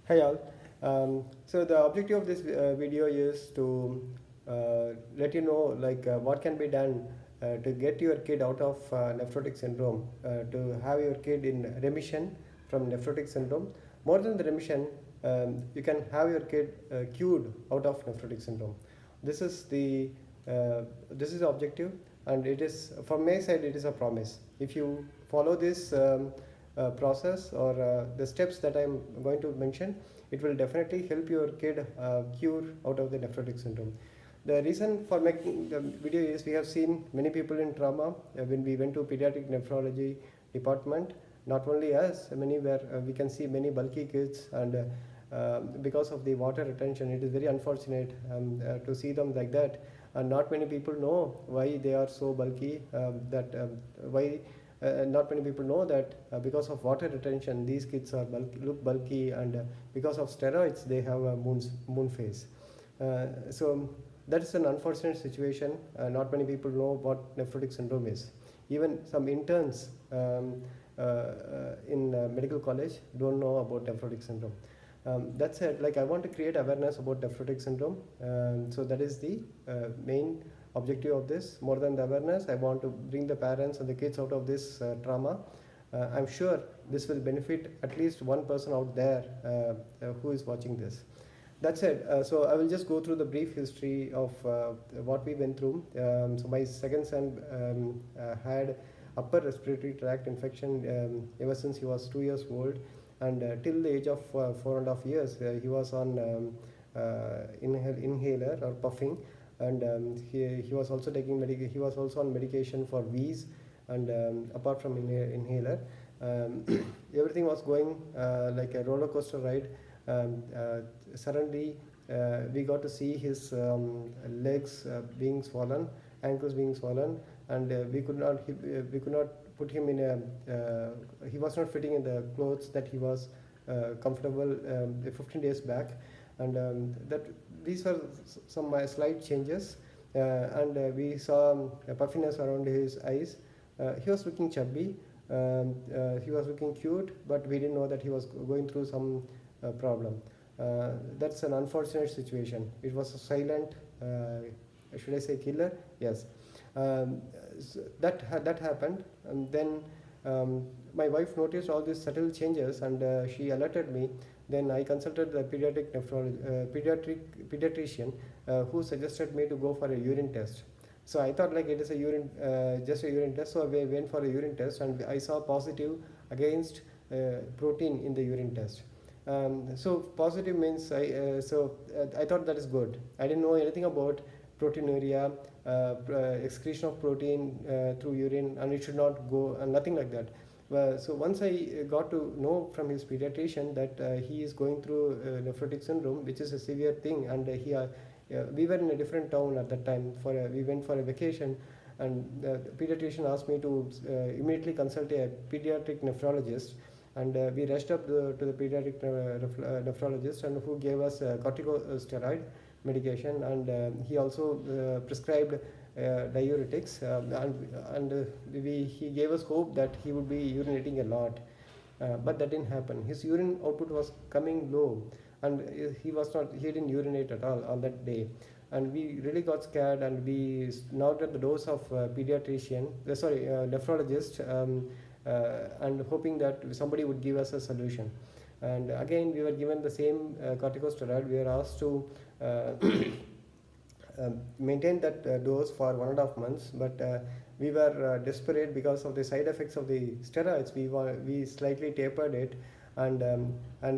Hi all. So the objective of this video is to let you know what can be done to get your kid out of nephrotic syndrome, to have your kid in remission from nephrotic syndrome. More than the remission, you can have your kid cured out of nephrotic syndrome. This is the objective, and it is from my side. It is a promise. If you follow this process or the steps that I am going to mention, it will definitely help your kid cure out of the nephrotic syndrome. The reason for making the video is we have seen many people in trauma when we went to pediatric nephrology department. Not only us, many where we can see many bulky kids, and because of the water retention, it is very unfortunate to see them like that. And not many people know why they are so bulky. Why not many people know that because of water retention, these kids are look bulky, and because of steroids, they have a moon face. So that is an unfortunate situation. Not many people know what nephrotic syndrome is. Even some interns in medical college don't know about nephrotic syndrome. That said, I want to create awareness about nephrotic syndrome. So that is the main objective of this. More than the awareness, I want to bring the parents and the kids out of this trauma. I'm sure this will benefit at least one person out there who is watching this. That's it. So I will just go through the brief history of what we went through. So my second son had upper respiratory tract infection ever since he was 2 years old, and till the age of 4.5 years, he was on inhaler or puffing, and he was also taking he was also on medication for wheeze, and apart from inhaler, everything was going like a roller coaster ride. Suddenly we got to see his legs being swollen, ankles being swollen, and we could not put him in a he was not fitting in the clothes that he was comfortable 15 days back, and that these were some slight changes, and we saw puffiness around his eyes. He was looking chubby, he was looking cute, but we didn't know that he was going through some problem. That's an unfortunate situation. It was a silent, should I say killer? Yes. So that happened, and then my wife noticed all these subtle changes, and she alerted me. Then I consulted the pediatrician, who suggested me to go for a urine test. So I thought it is a urine, just a urine test. So I went for a urine test, and I saw positive against protein in the urine test. So positive means I thought that is good. I didn't know anything about proteinuria, excretion of protein through urine, and it should not go, and nothing like that. So once I got to know from his pediatrician that he is going through nephrotic syndrome, which is a severe thing, and we were in a different town at that time. We went for a vacation, and the pediatrician asked me to immediately consult a pediatric nephrologist, and we rushed up to the pediatric nephrologist, and who gave us corticosteroid medication, and he also prescribed diuretics, and he gave us hope that he would be urinating a lot, but that didn't happen. His urine output was coming low, and he didn't urinate at all on that day, and we really got scared, and we knocked at the doors of nephrologist, and hoping that somebody would give us a solution. And again, we were given the same corticosteroid. We were asked to maintain that dose for 1.5 months, but we were desperate because of the side effects of the steroids. We slightly tapered it, and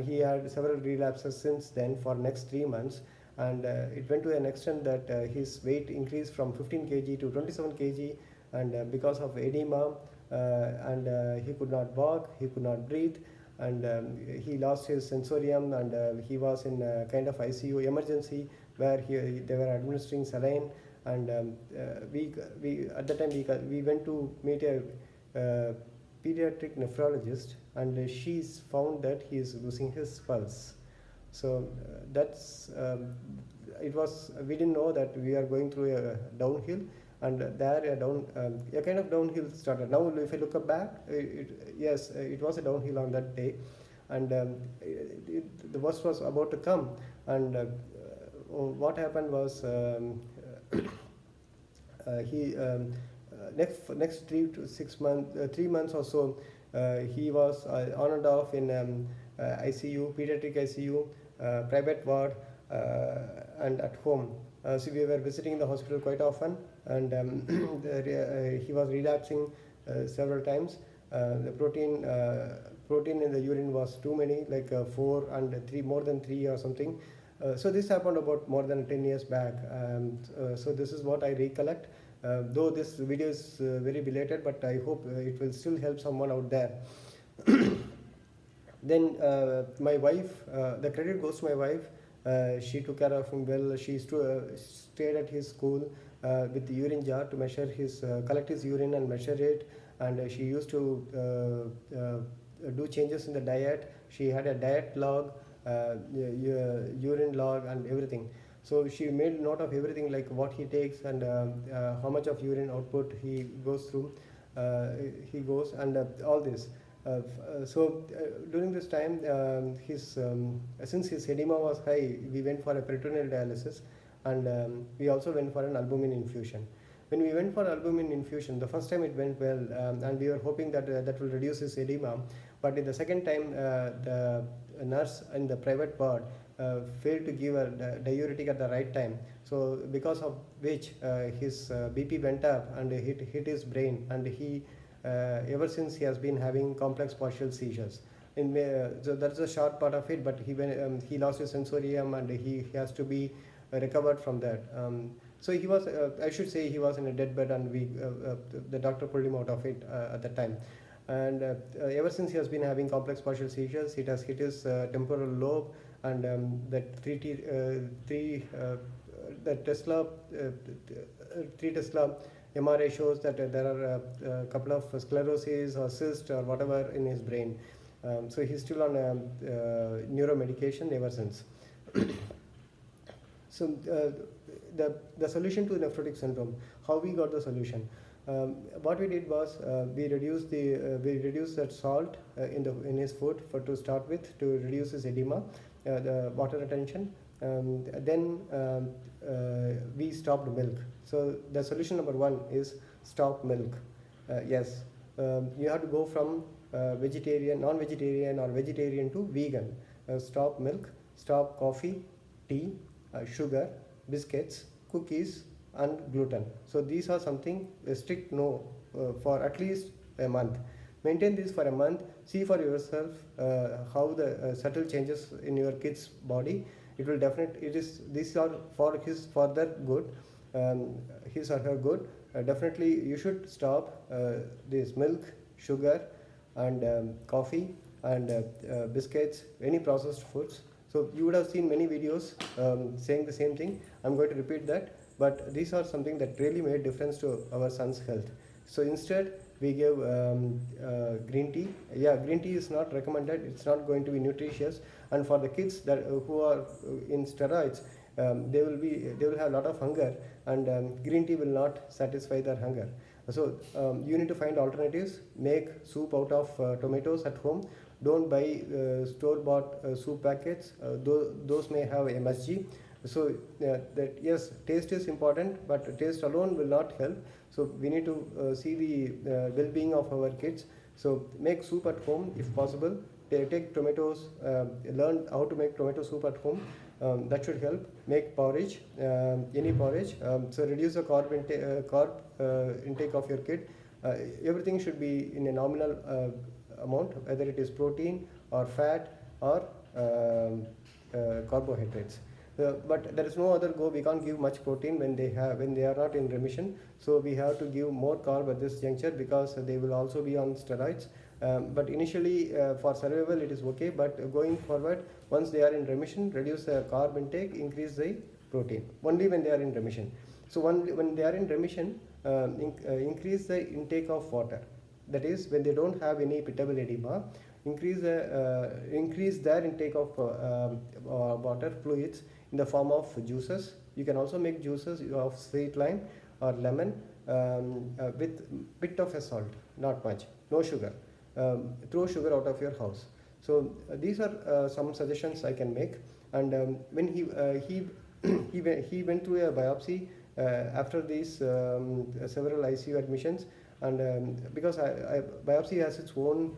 he had several relapses since then for next 3 months, and it went to an extent that his weight increased from 15 kg to 27 kg, and because of edema, and he could not walk, he could not breathe, and he lost his sensorium, and he was in a kind of ICU emergency where they were administering saline, and we at that time we went to meet a pediatric nephrologist, and she's found that he is losing his pulse. So that's it was we didn't know that we are going through a downhill, and there a kind of downhill started. Now if I look back, yes, it was a downhill on that day, and the worst was about to come. And what happened was, he next 3 to 6 months, 3 months or so, he was on and off in ICU, pediatric ICU, private ward, and at home. So we were visiting the hospital quite often, and he was relapsing several times. The protein in the urine was too many, like 4 and 3, more than 3 or something. So this happened about more than 10 years back. So this is what I recollect. Though this video is very belated, but I hope it will still help someone out there. Then my wife, the credit goes to my wife. She took care of him well. She stayed at his school with the urine jar to measure his, collect his urine and measure it. And she used to do changes in the diet. She had a diet log, urine log, and everything. So she made note of everything, like what he takes and how much of urine output he goes through. And all this. So during this time, since his edema was high, we went for a peritoneal dialysis, and we also went for an albumin infusion. When we went for albumin infusion, the first time it went well, and we were hoping that that will reduce his edema. But in the second time, the nurse in the private ward failed to give a diuretic at the right time. So because of which his BP went up and hit his brain, and he ever since he has been having complex partial seizures. So that's a short part of it, but he lost his sensorium, and he has to be recovered from that. So he was, I should say, he was in a deathbed, and the doctor pulled him out of it at that time. And ever since he has been having complex partial seizures, it has hit his temporal lobe, and that 3 Tesla MRI shows that there are a couple of sclerosis or cysts or whatever in his brain. So he's still on neuromedication ever since. So the solution to nephrotic syndrome, how we got the solution? What we did was we reduced that salt in his food to start with, to reduce his edema, the water retention. Then we stopped milk. So the solution number 1 is stop milk. Yes, you have to go from vegetarian, non-vegetarian, or vegetarian to vegan. Stop milk, stop coffee, tea, sugar, biscuits, cookies, and gluten. So these are something a strict no for at least a month. Maintain this for a month. See for yourself how the subtle changes in your kid's body. It will definitely. These are for his further good, his or her good. Definitely, you should stop this milk, sugar, and coffee, and biscuits, any processed foods. So you would have seen many videos saying the same thing. I'm going to repeat that, but these are something that really made difference to our son's health. So instead, we gave green tea. Yeah, green tea is not recommended. It's not going to be nutritious. And for the kids that who are in steroids, they will have a lot of hunger, and green tea will not satisfy their hunger. So you need to find alternatives. Make soup out of tomatoes at home. Don't buy store-bought soup packets. Those may have MSG. So that yes, taste is important, but taste alone will not help. So we need to see the well-being of our kids. So make soup at home if possible. Take tomatoes. Learn how to make tomato soup at home. That should help. Make porridge, any porridge. So reduce the carb intake of your kid. Everything should be in a nominal amount, whether it is protein or fat or carbohydrates. But there is no other go. We can't give much protein when they are not in remission. So we have to give more carb at this juncture, because they will also be on steroids. But initially for survival it is okay. But going forward, once they are in remission, reduce the carb intake, increase the protein. Only when they are in remission. So when they are in remission, increase the intake of water. That is, when they don't have any pitable edema, increase their intake of water fluids in the form of juices. You can also make juices of sweet lime or lemon with bit of a salt, not much, no sugar. Throw sugar out of your house. So these are some suggestions I can make. And when he went through a biopsy after these several ICU admissions, and because biopsy has its own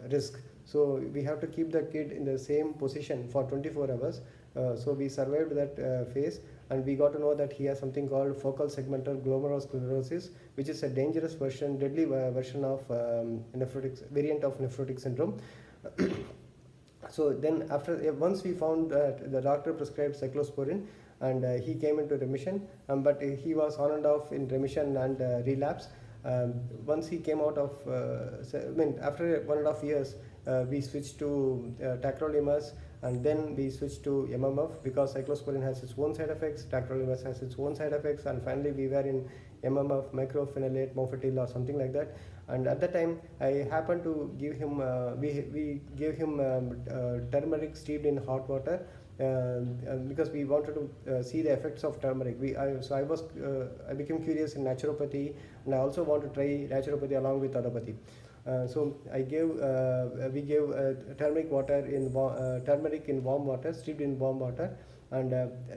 risk, so we have to keep the kid in the same position for 24 hours. So we survived that phase, and we got to know that he has something called focal segmental glomerulosclerosis, which is a dangerous version, deadly version of variant of nephrotic syndrome. So then after, once we found that the doctor prescribed cyclosporin, and he came into remission, but he was on and off in remission and relapse. Once he came out of, after 1.5 years, we switched to tacrolimus, and then we switched to MMF, because cyclosporin has its own side effects, tacrolimus has its own side effects, and finally we were in MMF, mycophenolate mofetil, or something like that. And at that time, I happened to give him, we gave him turmeric steeped in hot water, because we wanted to see the effects of turmeric. I became curious in naturopathy, and I also want to try naturopathy along with allopathy. So we gave turmeric water turmeric in warm water, steeped in warm water, and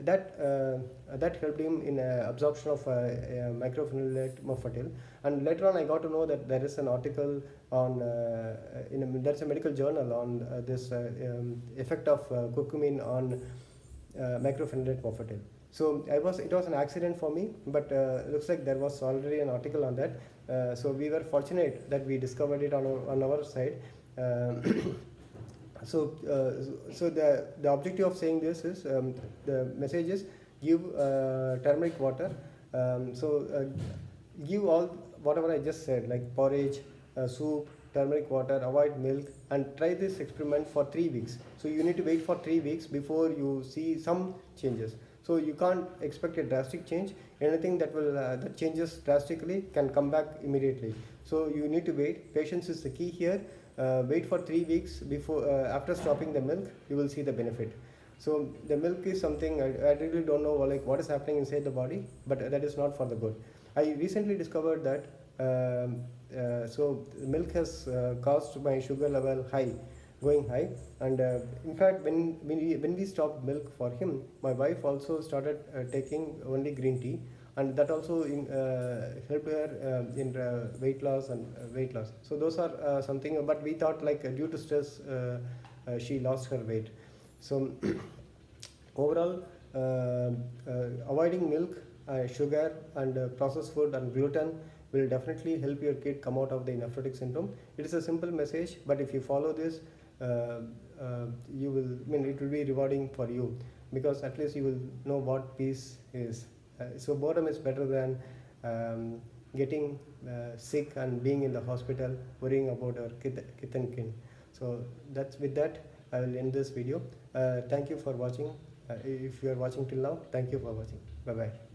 that helped him in absorption of mycophenolate mofetil. And later on, I got to know that there is an article on there's a medical journal on this effect of curcumin on mycophenolate mofetil. So it was an accident for me, but looks like there was already an article on that. So we were fortunate that we discovered it on our side. So the objective of saying this is, the message is, give turmeric water. Give all whatever I just said, like porridge, soup, turmeric water, avoid milk, and try this experiment for 3 weeks. So you need to wait for 3 weeks before you see some changes. So you can't expect a drastic change. Anything that changes drastically can come back immediately. So you need to wait. Patience is the key here. Wait for 3 weeks before, after stopping the milk, you will see the benefit. So the milk is something I really don't know like what is happening inside the body, but that is not for the good. I recently discovered that so milk has caused my sugar level going high, and in fact when we stopped milk for him, my wife also started taking only green tea, and that also helped her in weight loss. So those are something, but we thought like due to stress she lost her weight. So overall, avoiding milk, sugar, and processed food and gluten will definitely help your kid come out of the nephrotic syndrome. It is a simple message, but if you follow this, you will, it will be rewarding for you, because at least you will know what peace is. So boredom is better than getting sick and being in the hospital worrying about our kith and kin. So with that I will end this video. Thank you for watching. If you are watching till now, thank you for watching. Bye bye.